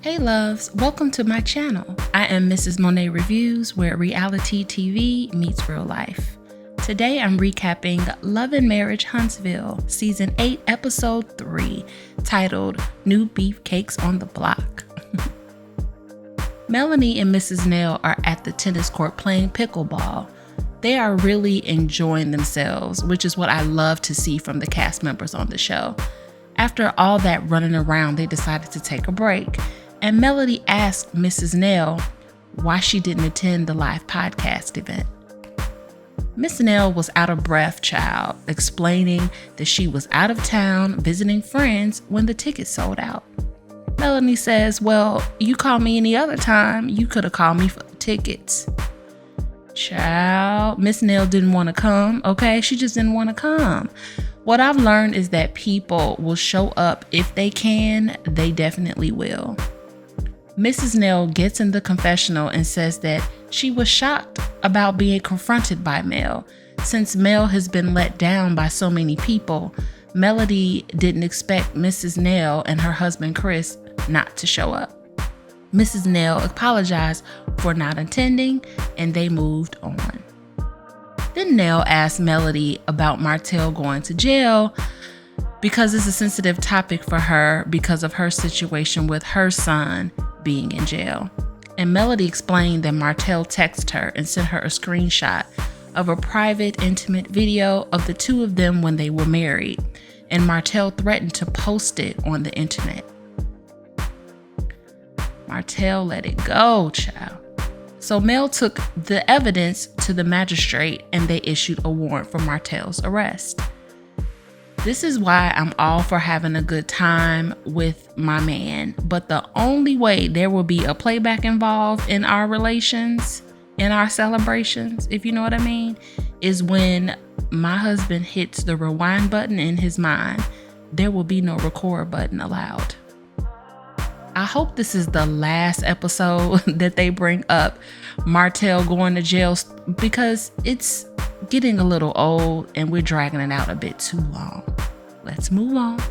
Hey loves, welcome to my channel. I am Mrs. Monet Reviews, where reality TV meets real life. Today I'm recapping Love and Marriage Huntsville, Season 8, Episode 3, titled New Beefcakes on the Block. Melanie and Mrs. Nail are at the tennis court playing pickleball. They are really enjoying themselves, which is what I love to see from the cast members on the show. After all that running around, they decided to take a break. And Melody asked Mrs. Nail why she didn't attend the live podcast event. Miss Nail was out of breath, child, explaining that she was out of town visiting friends when the tickets sold out. Melanie says, well, you called me any other time. You could have called me for the tickets. Child, Miss Nail didn't want to come, okay? She just didn't want to come. What I've learned is that people will show up if they can. They definitely will. Mrs. Nail gets in the confessional and says that she was shocked about being confronted by Mel. Since Mel has been let down by so many people, Melody didn't expect Mrs. Nail and her husband Chris not to show up. Mrs. Nail apologized for not attending and they moved on. Then Nail asked Melody about Martell going to jail because it's a sensitive topic for her because of her situation with her son being in jail. And Melody explained that Martell texted her and sent her a screenshot of a private, intimate video of the two of them when they were married. And Martell threatened to post it on the internet. Martell let it go, child. So Mel took the evidence to the magistrate and they issued a warrant for Martell's arrest. This is why I'm all for having a good time with my man, but the only way there will be a playback involved in our relations, in our celebrations, if you know what I mean, is when my husband hits the rewind button in his mind. There will be no record button allowed. I hope this is the last episode that they bring up Martell going to jail, because it's getting a little old and we're dragging it out a bit too long. Let's move on.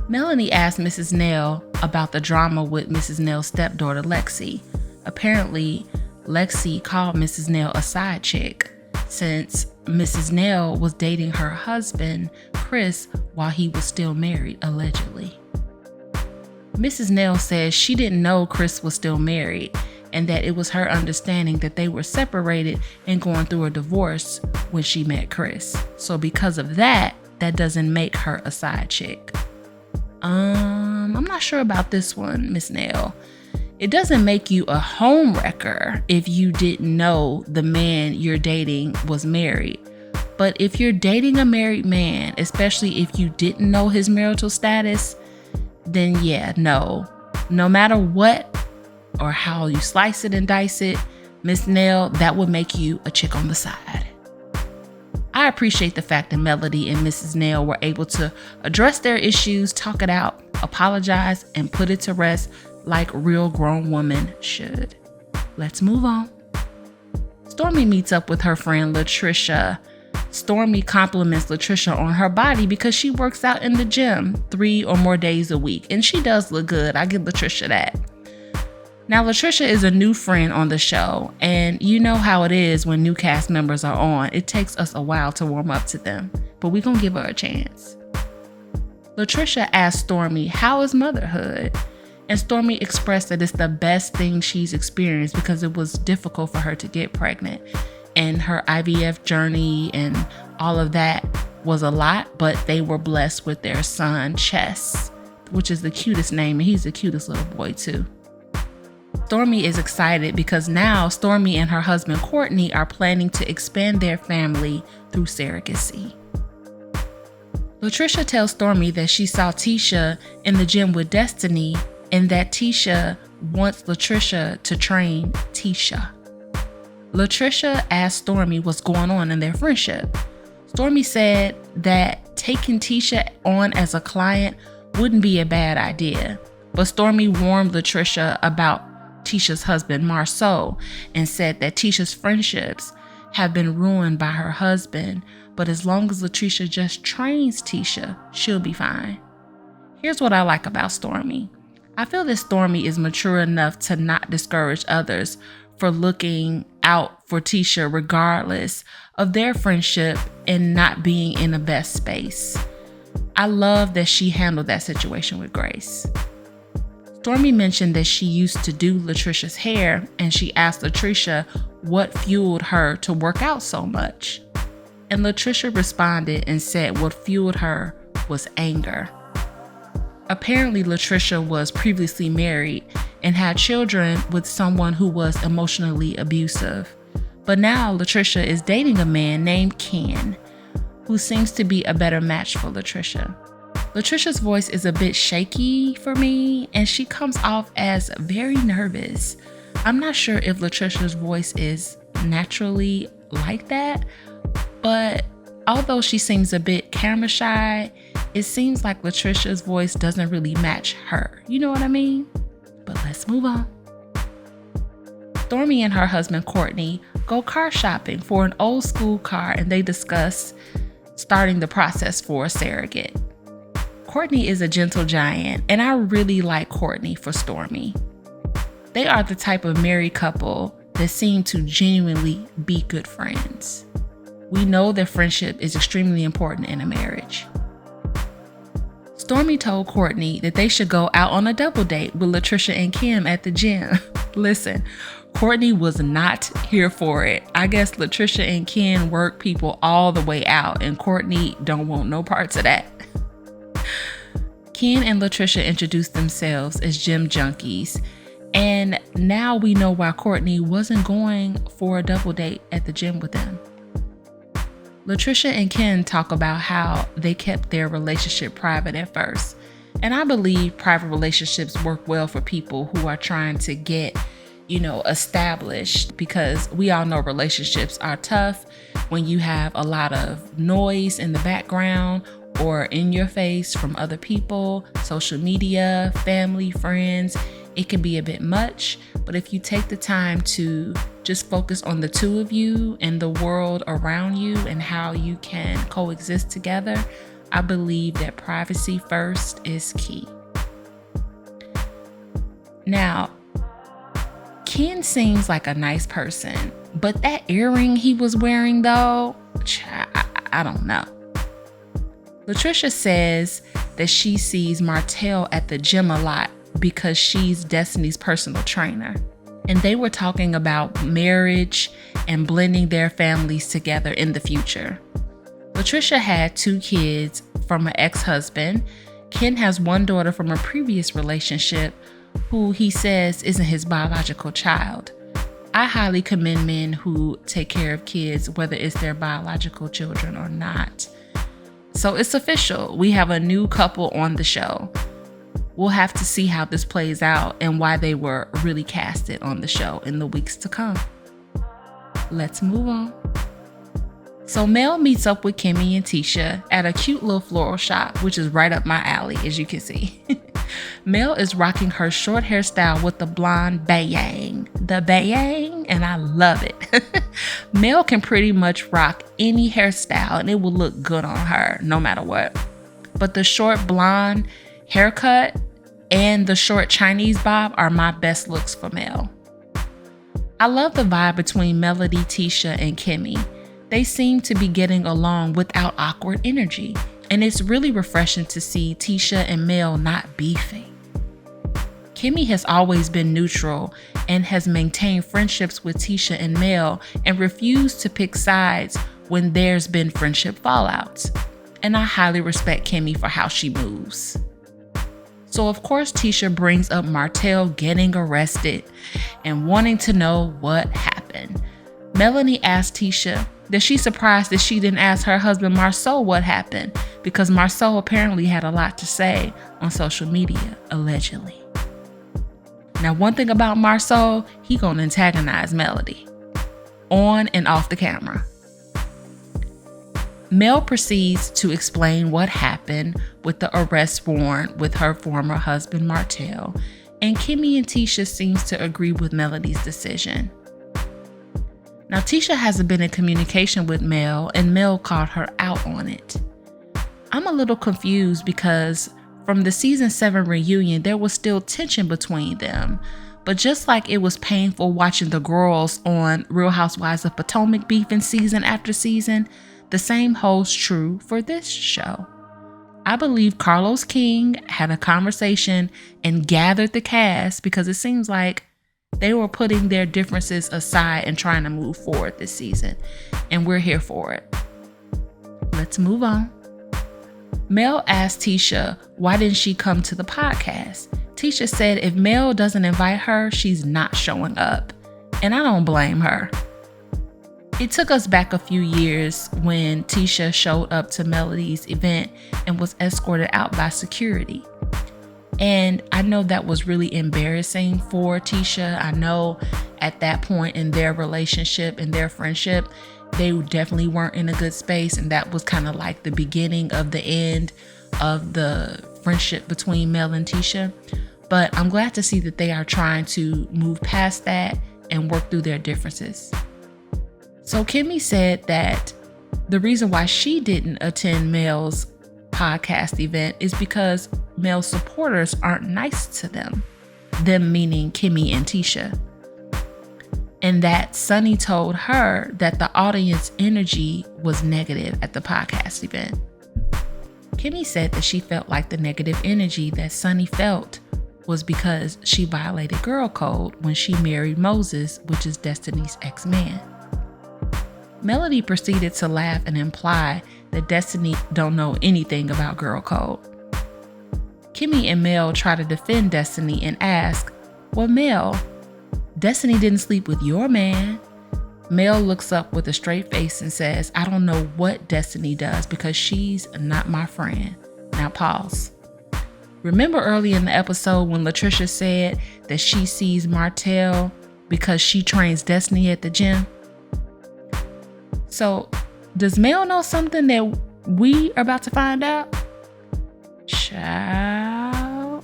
Melanie asked Mrs. Nail about the drama with Mrs. Nail's stepdaughter, Lexi. Apparently, Lexi called Mrs. Nail a side chick since Mrs. Nail was dating her husband, Chris, while he was still married, allegedly. Mrs. Nail says she didn't know Chris was still married and that it was her understanding that they were separated and going through a divorce when she met Chris. So because of that, that doesn't make her a side chick. I'm not sure about this one, Miss Nail. It doesn't make you a home wrecker if you didn't know the man you're dating was married. But if you're dating a married man, especially if you didn't know his marital status, then yeah, no matter what or how you slice it and dice it, Miss Nail, that would make you a chick on the side. I appreciate the fact that Melody and Mrs. Nail were able to address their issues, talk it out, apologize, and put it to rest like real grown women should. Let's move on. Stormi meets up with her friend Latricia. Stormi compliments Latricia on her body because she works out in the gym 3 or more days a week, and she does look good. I give Latricia that. Now, Latricia is a new friend on the show, and you know how it is when new cast members are on. It takes us a while to warm up to them, but we're gonna give her a chance. Latricia asked Stormi, how is motherhood? And Stormi expressed that it's the best thing she's experienced because it was difficult for her to get pregnant. And her IVF journey and all of that was a lot, but they were blessed with their son, Chess, which is the cutest name, and he's the cutest little boy too. Stormi is excited because now Stormi and her husband Courtney are planning to expand their family through surrogacy. Latricia tells Stormi that she saw Tisha in the gym with Destiny and that Tisha wants Latricia to train Tisha. Latricia asked Stormi what's going on in their friendship. Stormi said that taking Tisha on as a client wouldn't be a bad idea, but Stormi warned Latricia about Tisha's husband, Marceau, and said that Tisha's friendships have been ruined by her husband, but as long as Latricia just trains Tisha, she'll be fine. Here's what I like about Stormi. I feel that Stormi is mature enough to not discourage others for looking out for Tisha regardless of their friendship and not being in the best space. I love that she handled that situation with grace. Stormi mentioned that she used to do Latricia's hair, and she asked Latricia what fueled her to work out so much. And Latricia responded and said what fueled her was anger. Apparently, Latricia was previously married and had children with someone who was emotionally abusive. But now Latricia is dating a man named Ken, who seems to be a better match for Latricia. Latricia's voice is a bit shaky for me, and she comes off as very nervous. I'm not sure if Latricia's voice is naturally like that, but although she seems a bit camera shy, it seems like Latricia's voice doesn't really match her. You know what I mean? But let's move on. Stormi and her husband Courtney go car shopping for an old school car, and they discuss starting the process for a surrogate. Courtney is a gentle giant, and I really like Courtney for Stormi. They are the type of married couple that seem to genuinely be good friends. We know that friendship is extremely important in a marriage. Stormi told Courtney that they should go out on a double date with Latricia and Kim at the gym. Listen, Courtney was not here for it. I guess Latricia and Ken work people all the way out, and Courtney don't want no parts of that. Ken and Latricia introduced themselves as gym junkies, and now we know why Courtney wasn't going for a double date at the gym with them. Latricia and Ken talk about how they kept their relationship private at first. And I believe private relationships work well for people who are trying to get, established, because we all know relationships are tough when you have a lot of noise in the background or in your face from other people, social media, family, friends. It can be a bit much, but if you take the time to just focus on the two of you and the world around you and how you can coexist together, I believe that privacy first is key. Now, Ken seems like a nice person, but that earring he was wearing though, I don't know. Latricia says that she sees Martell at the gym a lot because she's Destiny's personal trainer. And they were talking about marriage and blending their families together in the future. Latricia had 2 kids from her ex-husband. Ken has 1 daughter from a previous relationship who he says isn't his biological child. I highly commend men who take care of kids, whether it's their biological children or not. So it's official. We have a new couple on the show. We'll have to see how this plays out and why they were really casted on the show in the weeks to come. Let's move on. So Mel meets up with Kimmie and Tisha at a cute little floral shop, which is right up my alley, as you can see. Mel is rocking her short hairstyle with the blonde bayang. The bayang, and I love it. Mel can pretty much rock any hairstyle and it will look good on her, no matter what. But the short blonde haircut and the short Chinese bob are my best looks for Mel. I love the vibe between Melody, Tisha, and Kimmie. They seem to be getting along without awkward energy, and it's really refreshing to see Tisha and Mel not beefing. Kimmie has always been neutral and has maintained friendships with Tisha and Mel and refused to pick sides when there's been friendship fallouts. And I highly respect Kimmie for how she moves. So of course Tisha brings up Martell getting arrested and wanting to know what happened. Melanie asked Tisha that she's surprised that she didn't ask her husband Marceau what happened, because Marceau apparently had a lot to say on social media, allegedly. Now, one thing about Marceau, he gonna antagonize Melody, on and off the camera. Mel proceeds to explain what happened with the arrest warrant with her former husband Martell, and Kimmie and Tisha seems to agree with Melody's decision. Now, Tisha hasn't been in communication with Mel, and Mel called her out on it. I'm a little confused because from the season 7 reunion, there was still tension between them. But just like it was painful watching the girls on Real Housewives of Potomac beefing season after season, the same holds true for this show. I believe Carlos King had a conversation and gathered the cast because it seems like they were putting their differences aside and trying to move forward this season. And we're here for it. Let's move on. Mel asked Tisha why didn't she come to the podcast. Tisha said if Mel doesn't invite her, she's not showing up. And I don't blame her. It took us back a few years when Tisha showed up to Melody's event and was escorted out by security. And I know that was really embarrassing for Tisha. I know at that point in their relationship and their friendship, they definitely weren't in a good space. And that was kind of like the beginning of the end of the friendship between Mel and Tisha. But I'm glad to see that they are trying to move past that and work through their differences. So Kimmie said that the reason why she didn't attend Mel's podcast event is because Mel's supporters aren't nice to them. Them meaning Kimmie and Tisha. And that Sonny told her that the audience energy was negative at the podcast event. Kimmie said that she felt like the negative energy that Sonny felt was because she violated girl code when she married Moses, which is Destiny's ex-man. Melody proceeded to laugh and imply that Destiny don't know anything about girl code. Kimmie and Mel try to defend Destiny and ask, well, Mel, Destiny didn't sleep with your man. Mel looks up with a straight face and says, I don't know what Destiny does because she's not my friend. Now pause. Remember early in the episode when Latricia said that she sees Martell because she trains Destiny at the gym? So, does Mel know something that we are about to find out? Child.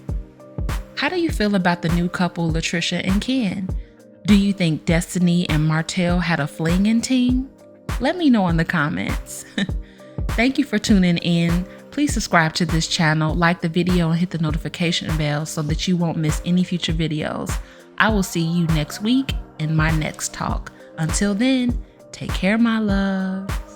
How do you feel about the new couple, Latricia and Ken? Do you think Destiny and Martell had a flinging team? Let me know in the comments. Thank you for tuning in. Please subscribe to this channel, like the video, and hit the notification bell so that you won't miss any future videos. I will see you next week in my next talk. Until then, take care, my love.